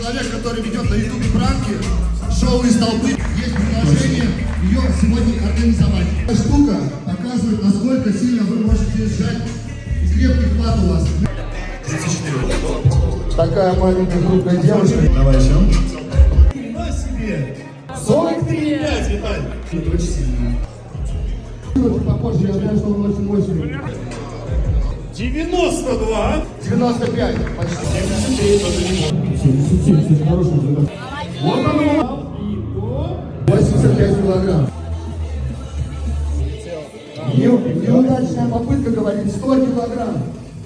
Человек, который ведет на ютубе пранки, шоу из толпы. Есть предложение ее сегодня организовать. Эта штука показывает, насколько сильно вы можете сжать и крепкий хват у вас. 34. Такая маленькая хрупкая девушка. Давай еще. На себе. 43,5, Виталий. Это очень сильно. Попозже, я знаю, что он очень мощный. 92. 95. Почти. 77, хороший результат. Вот оно. 85 килограмм. Неудачная попытка, говорит, 100 килограмм.